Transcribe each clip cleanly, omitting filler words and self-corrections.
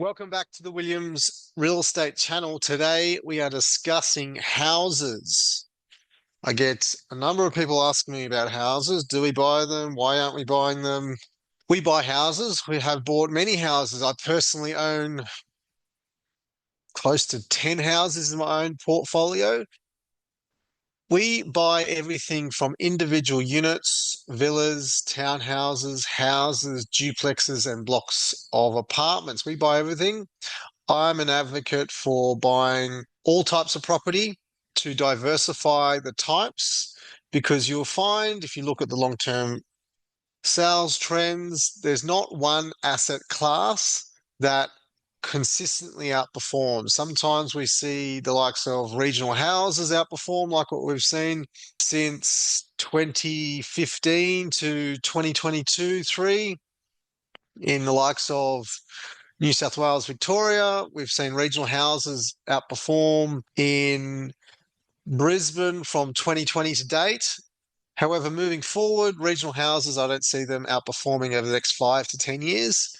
Welcome back to the Williams Real Estate channel. Today we are discussing houses. I get a number of people asking me about houses. Do we buy them? Why aren't we buying them? We buy houses. We have bought many houses. I personally own close to 10 houses in my own portfolio. We buy everything from individual units, villas, townhouses, houses, duplexes, and blocks of apartments. We buy everything. I'm an advocate for buying all types of property to diversify the types, because you'll find if you look at the long-term sales trends, there's not one asset class that consistently outperforms. Sometimes we see the likes of regional houses outperform, like what we've seen since 2015 to 2022-3 in the likes of New South Wales, Victoria. We've seen regional houses outperform in Brisbane from 2020 to date. However, moving forward, regional houses, I don't see them outperforming over the next 5 to 10 years.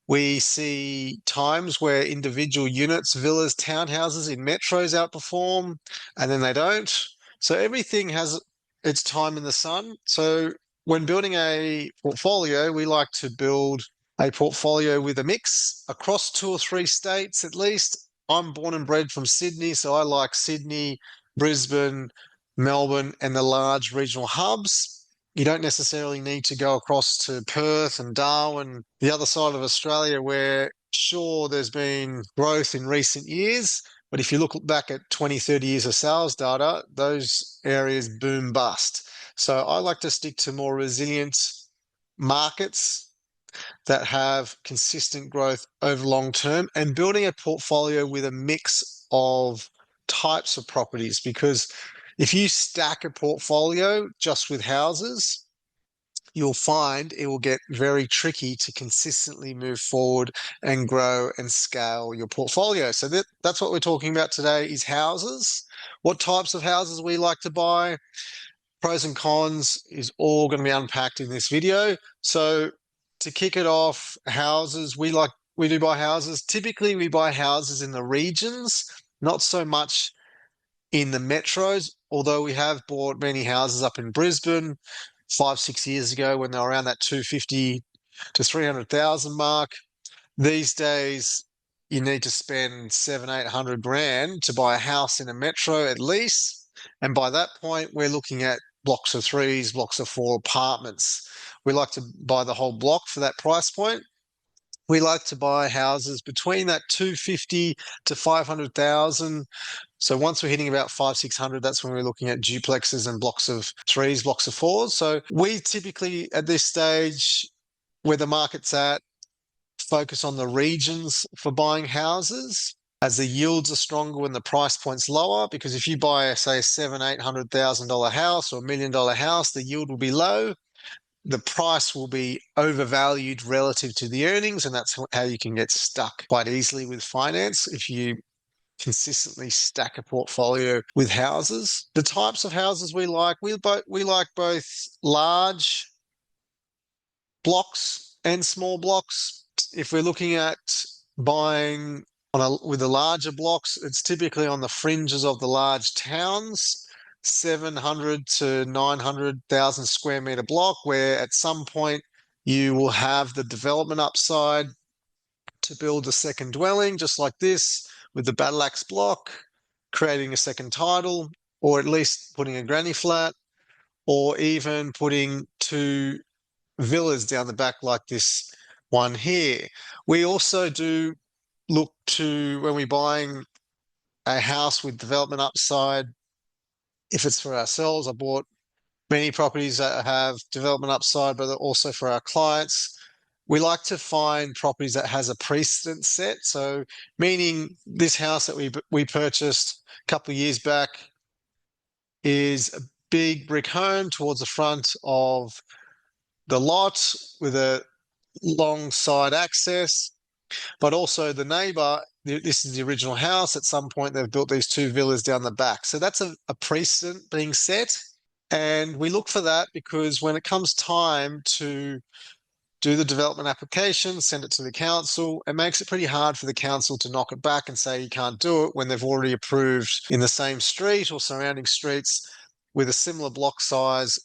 We see times where individual units, villas, townhouses in metros outperform, and then they don't. So everything has its time in the sun. So when building a portfolio, we like to build a portfolio with a mix across 2 or 3 states at least. I'm born and bred from Sydney, so I like Sydney, Brisbane, Melbourne, and the large regional hubs. You don't necessarily need to go across to Perth and Darwin, the other side of Australia, where sure, there's been growth in recent years, but if you look back at 20, 30 years of sales data, those areas boom bust. So I like to stick to more resilient markets that have consistent growth over long term, and building a portfolio with a mix of types of properties, because if you stack a portfolio just with houses, you'll find it will get very tricky to consistently move forward and grow and scale your portfolio. So that's what we're talking about today, is houses. What types of houses we like to buy, pros and cons, is all going to be unpacked in this video. So to kick it off, houses, we do buy houses. Typically, we buy houses in the regions, not so much in the metros, although we have bought many houses up in Brisbane 5, 6 years ago when they were around that 250 to 300,000 mark. These days, you need to spend 700-800 grand to buy a house in a metro at least. And by that point, we're looking at blocks of 3s, blocks of 4 apartments. We like to buy the whole block for that price point. We like to buy houses between that 250 to 500,000. So once we're hitting about 500-600, that's when we're looking at duplexes and blocks of 3s, blocks of 4s. So we typically, at this stage, where the market's at, focus on the regions for buying houses, as the yields are stronger when the price point's lower. Because if you buy, say, a $700,000-800,000 house or $1 million house, the yield will be low. The price will be overvalued relative to the earnings, and that's how you can get stuck quite easily with finance if you consistently stack a portfolio with houses. The types of houses we like both large blocks and small blocks. If we're looking at buying with the larger blocks, it's typically on the fringes of the large towns, 700 to 900,000 square meter block, where at some point you will have the development upside to build a second dwelling, just like this, with the battle axe block, creating a second title, or at least putting a granny flat, or even putting 2 villas down the back like this one here. We also do look to, when we're buying a house with development upside, if it's for ourselves, I bought many properties that have development upside, but also for our clients. We like to find properties that has a precedent set. So meaning this house that we purchased a couple of years back is a big brick home towards the front of the lot with a long side access, but also the neighbor, this is the original house. At some point, they've built these 2 villas down the back. So that's a precedent being set. And we look for that because when it comes time to do the development application, send it to the council. It makes it pretty hard for the council to knock it back and say you can't do it when they've already approved in the same street or surrounding streets with a similar block size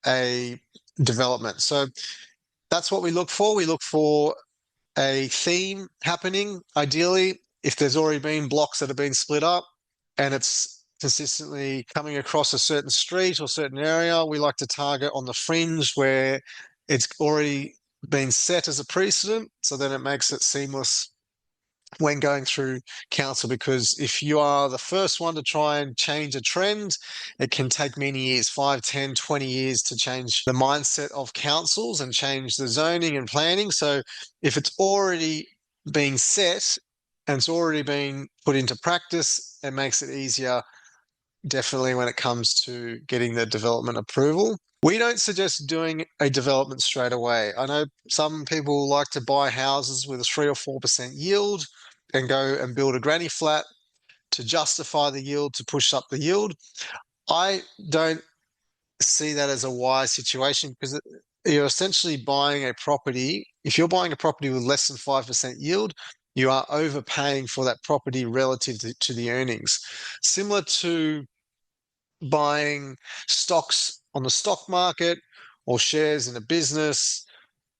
a development. So that's what we look for. We look for a theme happening. Ideally, if there's already been blocks that have been split up and it's consistently coming across a certain street or certain area, we like to target on the fringe where it's already been set as a precedent. So then it makes it seamless when going through council, because if you are the first one to try and change a trend, it can take many years, 5, 10, 20 years to change the mindset of councils and change the zoning and planning. So if it's already been set and it's already been put into practice, it makes it easier, definitely, when it comes to getting the development approval. We don't suggest doing a development straight away. I know some people like to buy houses with a 3 or 4% yield and go and build a granny flat to justify the yield, to push up the yield. I don't see that as a wise situation, because you're essentially buying a property. If you're buying a property with less than 5% yield, you are overpaying for that property relative to the earnings. Similar to buying stocks on the stock market or shares in a business,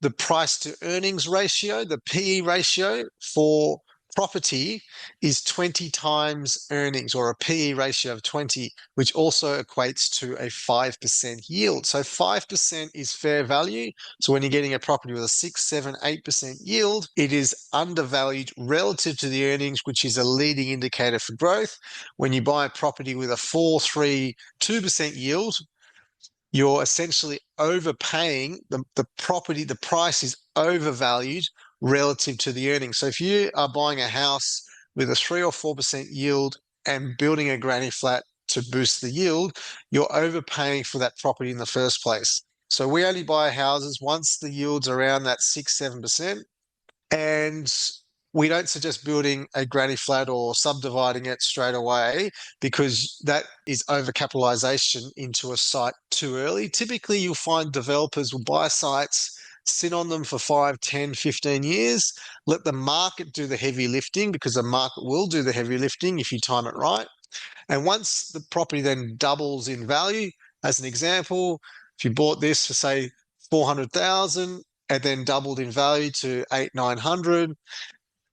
the price to earnings ratio, the PE ratio for property is 20 times earnings, or a PE ratio of 20, which also equates to a 5% yield. So 5% is fair value. So when you're getting a property with a 6, 7, 8% yield, it is undervalued relative to the earnings, which is a leading indicator for growth. When you buy a property with a 4, 3, 2% yield, you're essentially overpaying the property. The price is overvalued relative to the earnings. So if you are buying a house with a 3 or 4% yield and building a granny flat to boost the yield, you're overpaying for that property in the first place. So we only buy houses once the yield's around that 6, 7%. And we don't suggest building a granny flat or subdividing it straight away, because that is overcapitalization into a site too early. Typically, you'll find developers will buy sites, sit on them for 5, 10, 15 years, let the market do the heavy lifting, because the market will do the heavy lifting if you time it right. And once the property then doubles in value, as an example, if you bought this for, say, 400,000 and then doubled in value to 8, 900,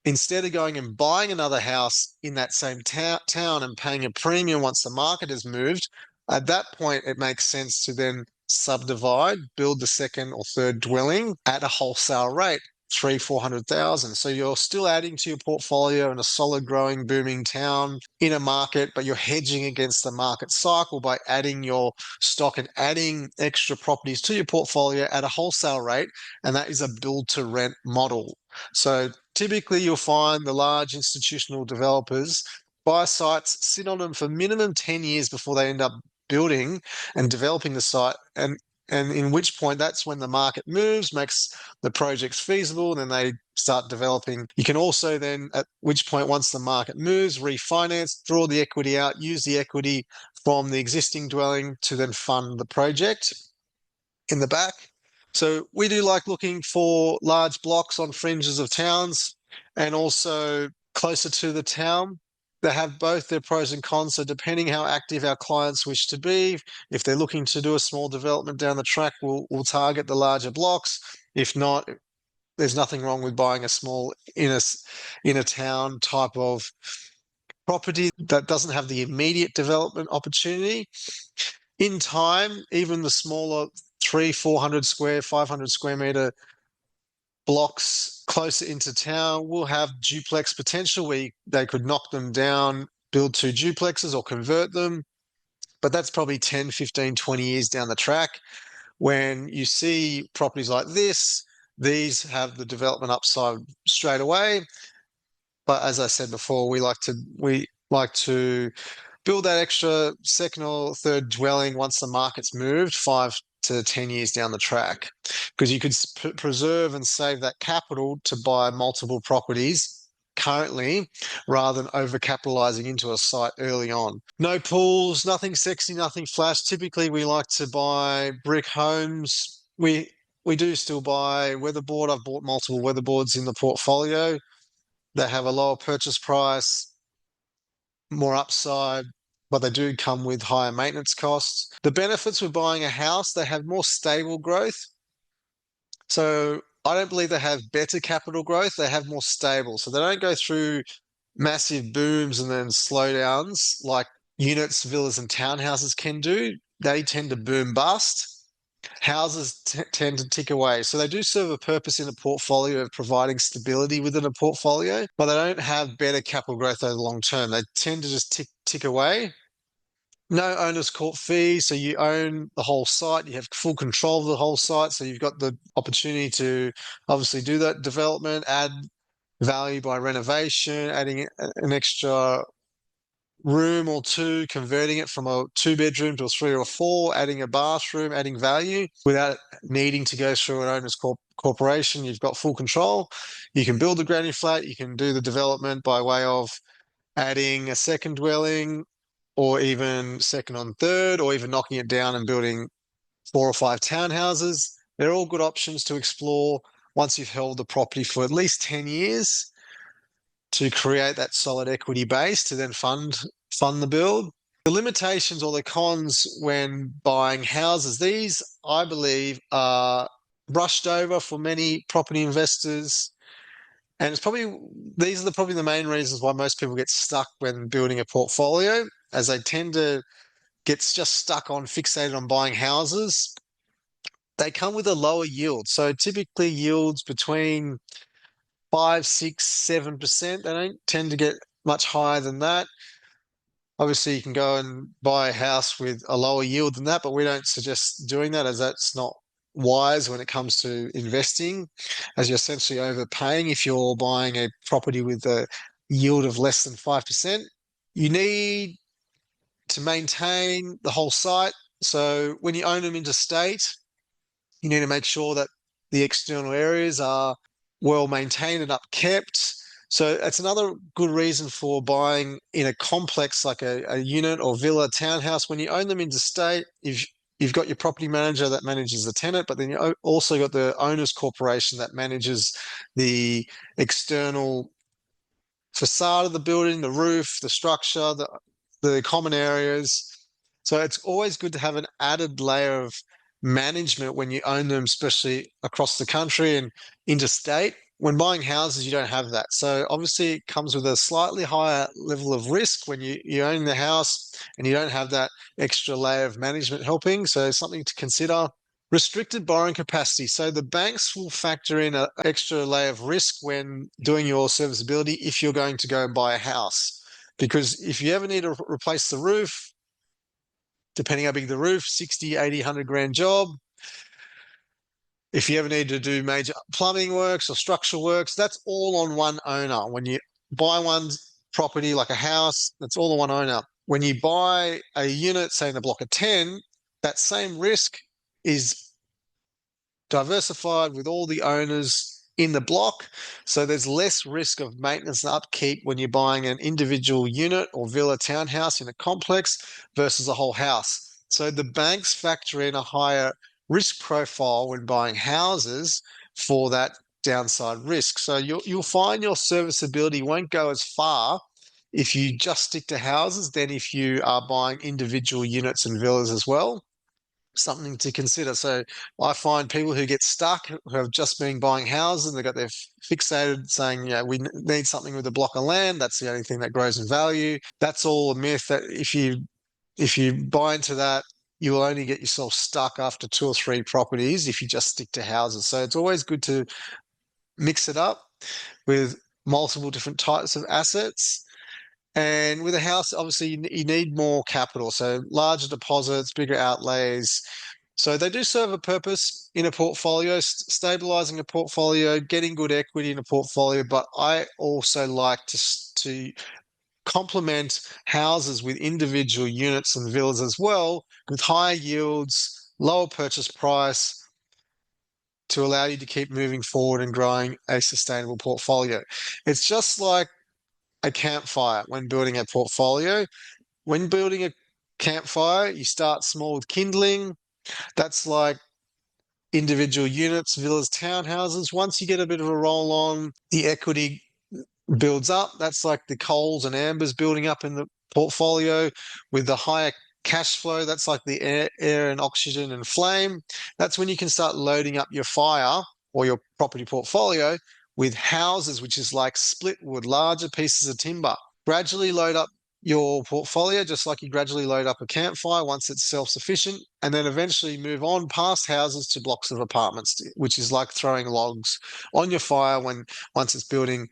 instead of going and buying another house in that same town and paying a premium once the market has moved, at that point, it makes sense to then subdivide, build the second or third dwelling at a wholesale rate, 300,000, 400,000. So you're still adding to your portfolio in a solid, growing, booming town in a market, but you're hedging against the market cycle by adding your stock and adding extra properties to your portfolio at a wholesale rate. And that is a build to rent model. So typically you'll find the large institutional developers buy sites, sit on them for minimum 10 years before they end up building and developing the site, and in which point, that's when the market moves, makes the projects feasible, and then they start developing. You can also then, at which point, once the market moves, refinance, draw the equity out, use the equity from the existing dwelling to then fund the project in the back. So we do like looking for large blocks on fringes of towns and also closer to the town. They have both their pros and cons. So depending how active our clients wish to be, if they're looking to do a small development down the track, we'll target the larger blocks. If not, there's nothing wrong with buying a small inner town type of property that doesn't have the immediate development opportunity. In time, even the smaller 300, 400 square, 500 square meter blocks closer into town will have duplex potential, where they could knock them down, build 2 duplexes or convert them. But that's probably 10, 15, 20 years down the track. When you see properties like this, these have the development upside straight away. But as I said before, we like to build that extra second or third dwelling once the market's moved 5 to 10 years down the track, because you could preserve and save that capital to buy multiple properties currently, rather than overcapitalizing into a site early on. No pools, nothing sexy, nothing flash. Typically, we like to buy brick homes. we do still buy weatherboard. I've bought multiple weatherboards in the portfolio. They have a lower purchase price, more upside, but they do come with higher maintenance costs. The benefits with buying a house, they have more stable growth. So I don't believe they have better capital growth. They have more stable. So they don't go through massive booms and then slowdowns like units, villas, and townhouses can do. They tend to boom bust. Houses tend to tick away. So they do serve a purpose in a portfolio of providing stability within a portfolio, but they don't have better capital growth over the long term. They tend to just tick away. No owner's court fee, so you own the whole site. You have full control of the whole site, so you've got the opportunity to obviously do that development, add value by renovation, adding an extra room or two, converting it from a two-bedroom to a three or a four, adding a bathroom, adding value without needing to go through an owner's corporation. You've got full control. You can build the granny flat. You can do the development by way of adding a second dwelling or even second on third, or even knocking it down and building 4 or 5 townhouses. They're all good options to explore once you've held the property for at least 10 years to create that solid equity base to then fund the build. The limitations or the cons when buying houses, these I believe are brushed over for many property investors. And it's probably these are probably the main reasons why most people get stuck when building a portfolio, as they tend to get just stuck on fixated on buying houses. They come with a lower yield. So typically yields between 5, 6, 7%. They don't tend to get much higher than that. Obviously, you can go and buy a house with a lower yield than that, but we don't suggest doing that, as that's not wise when it comes to investing, as you're essentially overpaying if you're buying a property with a yield of less than 5%. You need to maintain the whole site. So when you own them interstate, you need to make sure that the external areas are well maintained and upkept. So that's another good reason for buying in a complex like a unit or villa townhouse. When you own them interstate, you've got your property manager that manages the tenant, but then you also got the owner's corporation that manages the external facade of the building, the roof, the structure, the common areas. So it's always good to have an added layer of management when you own them, especially across the country and interstate. When buying houses, you don't have that. So obviously it comes with a slightly higher level of risk when you own the house and you don't have that extra layer of management helping. So something to consider. Restricted borrowing capacity. So the banks will factor in an extra layer of risk when doing your serviceability if you're going to go and buy a house. Because if you ever need to replace the roof, depending how big the roof, 60, 80, 100 grand job. If you ever need to do major plumbing works or structural works, that's all on one owner. When you buy one property like a house, that's all on one owner. When you buy a unit, say in a block of 10, that same risk is diversified with all the owners in the block. So there's less risk of maintenance and upkeep when you're buying an individual unit or villa townhouse in a complex versus a whole house. So the banks factor in a higher risk profile when buying houses for that downside risk. So you'll find your serviceability won't go as far if you just stick to houses than if you are buying individual units and villas as well. Something to consider. So I find people who get stuck, who have just been buying houses, and they've got their fixated saying, yeah, we need something with a block of land. That's the only thing that grows in value. That's all a myth. That if you buy into that, you will only get yourself stuck after 2 or 3 properties if you just stick to houses. So it's always good to mix it up with multiple different types of assets. And with a house, obviously, you need more capital. So larger deposits, bigger outlays. So they do serve a purpose in a portfolio, stabilizing a portfolio, getting good equity in a portfolio. But I also like to complement houses with individual units and villas as well, with higher yields, lower purchase price, to allow you to keep moving forward and growing a sustainable portfolio. It's just like a campfire when building a portfolio. When building a campfire, you start small with kindling. That's like individual units, villas, townhouses. Once you get a bit of a roll on, the equity builds up. That's like the coals and ambers building up in the portfolio with the higher cash flow. That's like the air and oxygen and flame. That's when you can start loading up your fire or your property portfolio with houses, which is like split wood, larger pieces of timber. Gradually load up your portfolio, just like you gradually load up a campfire once it's self-sufficient, and then eventually move on past houses to blocks of apartments, which is like throwing logs on your fire when once it's burning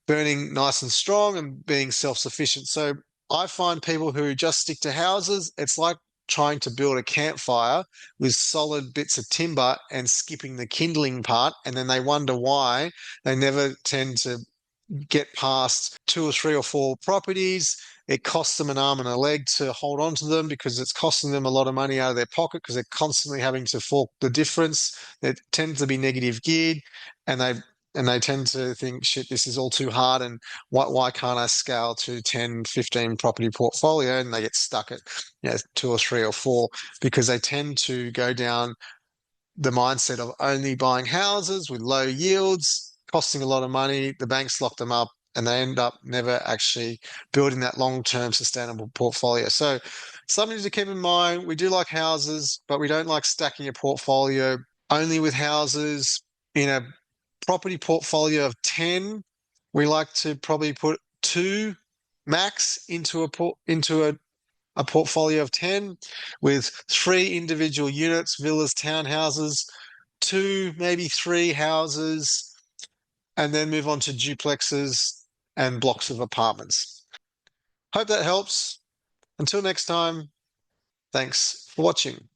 nice and strong and being self-sufficient. So I find people who just stick to houses, it's like trying to build a campfire with solid bits of timber and skipping the kindling part, and then they wonder why they never tend to get past two or three or four properties. It costs them an arm and a leg to hold on to them because it's costing them a lot of money out of their pocket because they're constantly having to fork the difference. They tend to be negative geared, and they tend to think, shit, this is all too hard, and why can't I scale to 10, 15 property portfolio? And they get stuck at two or three or four because they tend to go down the mindset of only buying houses with low yields, costing a lot of money. The banks lock them up, and they end up never actually building that long-term sustainable portfolio. So, something to keep in mind. We do like houses, but we don't like stacking a portfolio only with houses. In a property portfolio of 10, we like to probably put two max into a portfolio of 10 with three individual units, villas, townhouses, two, maybe three houses, and then move on to duplexes and blocks of apartments. Hope that helps. Until next time, thanks for watching.